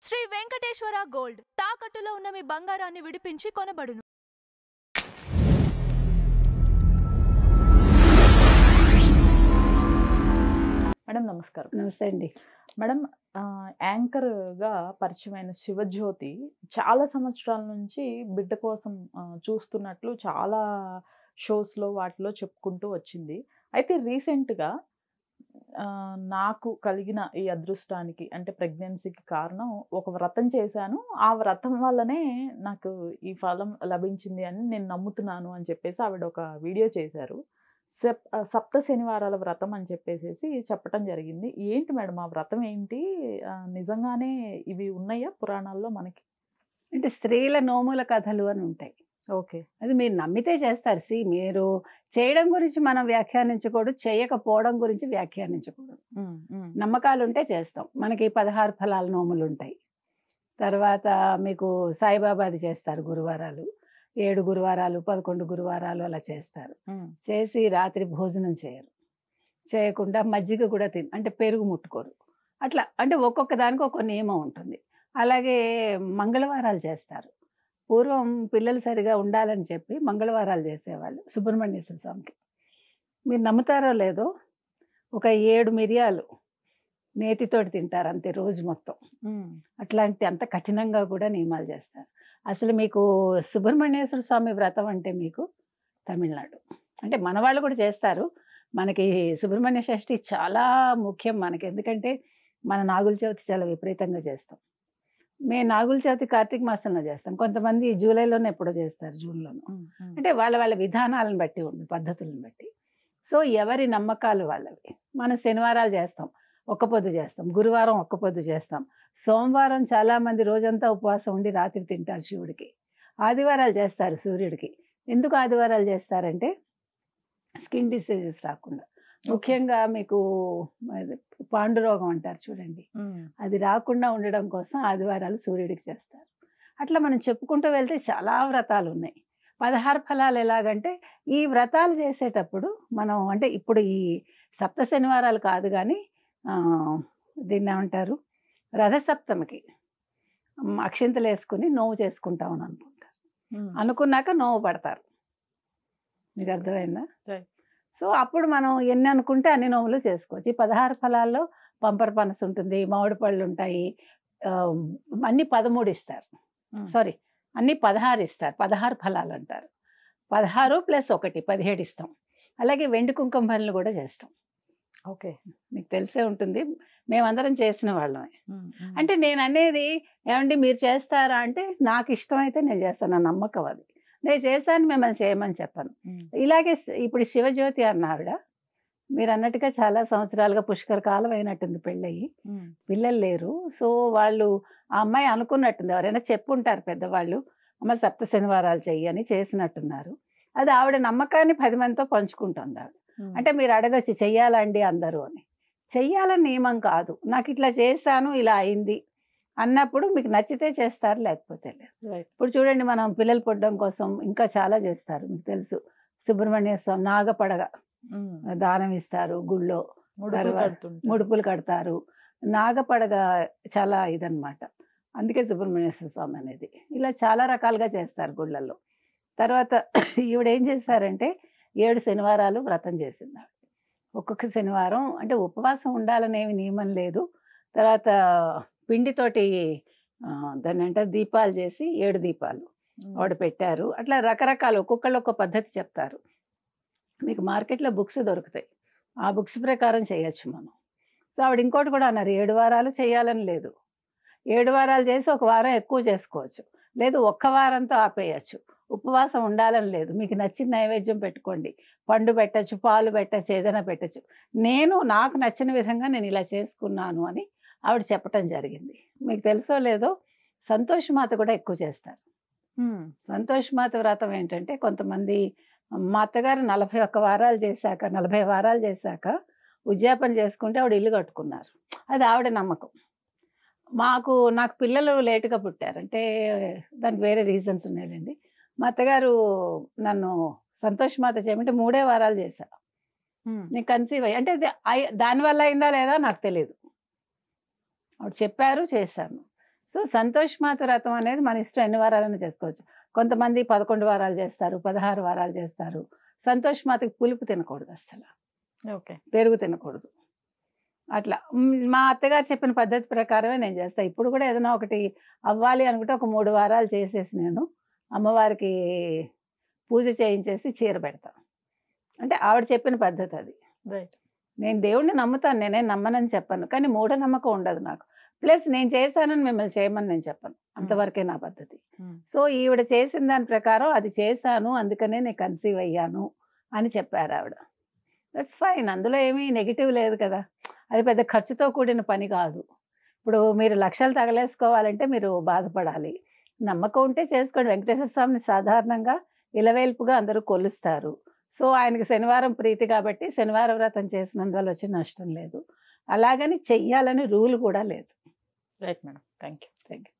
Shri Venkateswara gold తాకట్టులో ఉన్న మీ బంగారాన్ని విడిపించి కొనబడును. మేడం నమస్కారం. నమస్తే అండి. మేడం, యాంకర్గా పరిచయమైన శివజ్యోతి చాలా సంవత్సరాల నుంచి బిడ్డ కోసం చూస్తున్నట్లు చాలా షోస్లో వాటిలో చెప్పుకుంటూ వచ్చింది. అయితే రీసెంట్గా నాకు కలిగిన ఈ అదృష్టానికి అంటే ప్రెగ్నెన్సీకి కారణం ఒక వ్రతం చేశాను, ఆ వ్రతం వల్లనే నాకు ఈ ఫలం లభించింది అని నేను నమ్ముతున్నాను అని చెప్పేసి ఆవిడ ఒక వీడియో చేశారు. సప్త శనివారాల వ్రతం అని చెప్పేసి చెప్పటం జరిగింది. ఏంటి మేడం ఆ వ్రతం ఏంటి? నిజంగానే ఇవి ఉన్నాయా పురాణాల్లో మనకి? అంటే స్త్రీల నోముల కథలు అని ఉంటాయి. ఓకే. అది మీరు నమ్మితే చేస్తారు. మీరు చేయడం గురించి మనం వ్యాఖ్యానించకూడదు, చేయకపోవడం గురించి వ్యాఖ్యానించకూడదు. నమ్మకాలు ఉంటే చేస్తాం. మనకి 16 ఫలాల నోములు ఉంటాయి. తర్వాత మీకు సాయిబాబాది చేస్తారు గురువారాలు, 7 గురువారాలు 11 గురువారాలు అలా చేస్తారు. చేసి రాత్రి భోజనం చేయరు, చేయకుండా మజ్జిగ కూడా అంటే పెరుగు ముట్టుకోరు. అట్లా అంటే ఒక్కొక్క దానికి ఒక్కొక్క నియమం ఉంటుంది. అలాగే మంగళవారాలు చేస్తారు. పూర్వం పిల్లలు సరిగా ఉండాలని చెప్పి మంగళవారాలు చేసేవాళ్ళు సుబ్రహ్మణ్యేశ్వర స్వామికి. మీరు నమ్ముతారో లేదో, ఒక 7 మిరియాలు నేతితోటి తింటారు అంతే రోజు మొత్తం. అట్లాంటి అంత కఠినంగా కూడా నియమాలు చేస్తారు. అసలు మీకు సుబ్రహ్మణ్యేశ్వర స్వామి వ్రతం అంటే మీకు తమిళనాడు, అంటే మన వాళ్ళు కూడా చేస్తారు. మనకి సుబ్రహ్మణ్య షష్ఠి చాలా ముఖ్యం మనకి, ఎందుకంటే మన నాగుల చవితి చాలా విపరీతంగా చేస్తాం. మేము నాగుల చవితి కార్తీక మాసంలో చేస్తాం, కొంతమంది జూలైలోనే ఎప్పుడో చేస్తారు, జూన్లోనూ. అంటే వాళ్ళ విధానాలను బట్టి ఉంది, పద్ధతులను బట్టి. సో ఎవరి నమ్మకాలు వాళ్ళవి. మనం శనివారాలు చేస్తాం, ఒక్క పొద్దు చేస్తాం, గురువారం ఒక్క పొద్దు చేస్తాం, సోమవారం చాలామంది రోజంతా ఉపవాసం ఉండి రాత్రి తింటారు శివుడికి, ఆదివారాలు చేస్తారు సూర్యుడికి. ఎందుకు ఆదివారాలు చేస్తారంటే స్కిన్ డిసీజెస్ రాకుండా, ముఖ్యంగా మీకు పాండురోగం అంటారు చూడండి, అది రాకుండా ఉండడం కోసం ఆదివారాలు సూర్యుడికి చేస్తారు. అట్లా మనం చెప్పుకుంటూ వెళ్తే చాలా వ్రతాలు ఉన్నాయి. 16 ఫలాలు ఎలాగంటే ఈ వ్రతాలు చేసేటప్పుడు మనం అంటే ఇప్పుడు ఈ సప్త శనివారాలు కాదు కానీ దీన్ని ఏమంటారు, రథసప్తమికి అక్షింతలు వేసుకుని నోవు చేసుకుంటామని అనుకుంటారు. అనుకున్నాక నోవు పడతారు. మీకు అర్థమైందా? సో అప్పుడు మనం ఎన్ని అనుకుంటే అన్ని నోములు చేసుకోవచ్చు. ఈ 16 ఫలాల్లో పంపర పనస ఉంటుంది, మామిడి పళ్ళు ఉంటాయి, అన్ని 13 ఇస్తారు, సారీ అన్ని 16 ఇస్తారు, 16 ఫలాలు అంటారు. 16 + 1 17 ఇస్తాం. అలాగే వెండి కుంకుమ పనులు కూడా చేస్తాం. ఓకే, మీకు తెలిసే ఉంటుంది, మేమందరం చేసిన వాళ్ళమే. అంటే నేను అనేది ఏమండి మీరు చేస్తారా అంటే, నాకు ఇష్టమైతే నేను చేస్తాను, నా నమ్మకం అది. నేను చేశాను, మిమ్మల్ని చేయమని చెప్పాను. ఇలాగే ఇప్పుడు శివజ్యోతి అన్న ఆవిడ మీరు అన్నట్టుగా చాలా సంవత్సరాలుగా పుష్కర కాలం అయినట్టుంది పెళ్ళయి, పిల్లలు లేరు. సో వాళ్ళు ఆ అమ్మాయి అనుకున్నట్టుంది, ఎవరైనా చెప్పుంటారు పెద్దవాళ్ళు, అమ్మ సప్త శనివారాలు చెయ్యి అని చేసినట్టున్నారు. అది ఆవిడ నమ్మకాన్ని 10 మందితో పంచుకుంటుంది ఆవిడ. అంటే మీరు అడగచ్చు చెయ్యాలండి అందరూ అని. చెయ్యాలని నియమం కాదు, నాకు ఇట్లా చేశాను ఇలా అయింది అన్నప్పుడు మీకు నచ్చితే చేస్తారు, లేకపోతే లేదు. ఇప్పుడు చూడండి, మనం పిల్లలు పుట్టడం కోసం ఇంకా చాలా చేస్తారు. మీకు తెలుసు, సుబ్రహ్మణ్య స్వామి నాగపడగ దానం ఇస్తారు గుళ్ళో, ముడుపులు కడతారు. నాగపడగ చాలా ఇదన్నమాట, అందుకే సుబ్రహ్మణ్యేశ్వర స్వామి అనేది. ఇలా చాలా రకాలుగా చేస్తారు గుళ్ళల్లో. తర్వాత ఈవిడ ఏం చేశారంటే 7 శనివారాలు వ్రతం చేసింది. ఒక్కొక్క శనివారం అంటే ఉపవాసం ఉండాలనేవి నియమం లేదు. తర్వాత పిండితోటి దాన్ని అంటే దీపాలు చేసి 7 దీపాలు ఆవిడ పెట్టారు. అట్లా రకరకాలు ఒక్కొక్కళ్ళు ఒక్కొక్క పద్ధతి చెప్తారు. మీకు మార్కెట్లో బుక్స్ దొరుకుతాయి, ఆ బుక్స్ ప్రకారం చేయొచ్చు మనం. సో ఆవిడ ఇంకోటి కూడా అన్నారు, 7 వారాలు చేయాలని లేదు, 7 వారాలు చేసి ఒక వారం ఎక్కువ చేసుకోవచ్చు, లేదు ఒక్క వారంతో ఆపేయచ్చు. ఉపవాసం ఉండాలని లేదు, మీకు నచ్చిన నైవేద్యం పెట్టుకోండి, పండు పెట్టచ్చు, పాలు పెట్టచ్చు, ఏదైనా పెట్టచ్చు. నాకు నచ్చిన విధంగా నేను ఇలా చేసుకున్నాను అని ఆవిడ చెప్పటం జరిగింది. మీకు తెలుసో లేదో, సంతోషమాత కూడా ఎక్కువ చేస్తారు. సంతోషమాత వ్రతం ఏంటంటే, కొంతమంది మా అత్తగారు 41 వారాలు చేశాక 40 వారాలు చేశాక ఉద్యాపన చేసుకుంటే ఆవిడ ఇల్లు కట్టుకున్నారు. అది ఆవిడ నమ్మకం. నాకు పిల్లలు లేటుగా పుట్టారు, అంటే దానికి వేరే రీజన్స్ ఉన్నాయండి. మా అత్తగారు నన్ను సంతోషమాత చేయమంటే 3 వారాలు చేశా. నేను కన్సీవ్ అయ్యి, అంటే దానివల్ల అయిందా లేదా నాకు తెలియదు, ఆవిడ చెప్పారు చేశాను. సో సంతోషమాత వ్రతం అనేది మన ఇష్టం, ఎన్ని వారాలైనా చేసుకోవచ్చు. కొంతమంది 11 వారాలు చేస్తారు, 16 వారాలు చేస్తారు. సంతోషమాతకి పులుపు తినకూడదు, అస్సలు ఓకే. పెరుగు తినకూడదు. అట్లా మా అత్తగారు చెప్పిన పద్ధతి ప్రకారమే నేను చేస్తాను. ఇప్పుడు కూడా ఏదైనా ఒకటి అవ్వాలి అనుకుంటే ఒక 3 వారాలు చేసేసి నేను అమ్మవారికి పూజ చేయించేసి చీర పెడతాను. అంటే ఆవిడ చెప్పిన పద్ధతి అది. రైట్. నేను దేవుడిని నమ్ముతాను, నేనేం నమ్మనని చెప్పను, కానీ మూఢనమ్మకం ఉండదు నాకు. ప్లస్ నేను చేశానని మిమ్మల్ని చేయమని నేను చెప్పను, అంతవరకే నా పద్ధతి. సో ఈవిడ చేసిన దాని ప్రకారం అది చేశాను, అందుకనే నేను కన్సీవ్ అయ్యాను అని చెప్పారు ఆవిడ. దట్స్ ఫైన్, అందులో ఏమీ నెగిటివ్ లేదు కదా. అది పెద్ద ఖర్చుతో కూడిన పని కాదు. ఇప్పుడు మీరు లక్షలు తగలేసుకోవాలంటే మీరు బాధపడాలి. నమ్మకం ఉంటే చేసుకోండి. వెంకటేశ్వర స్వామిని సాధారణంగా ఇలవేల్పుగా అందరూ కొలుస్తారు. సో ఆయనకి శనివారం ప్రీతి కాబట్టి శనివార వ్రతం చేసినందువల్ల వచ్చే నష్టం లేదు. అలాగని చెయ్యాలని రూల్ కూడా లేదు. Right madam, thank you.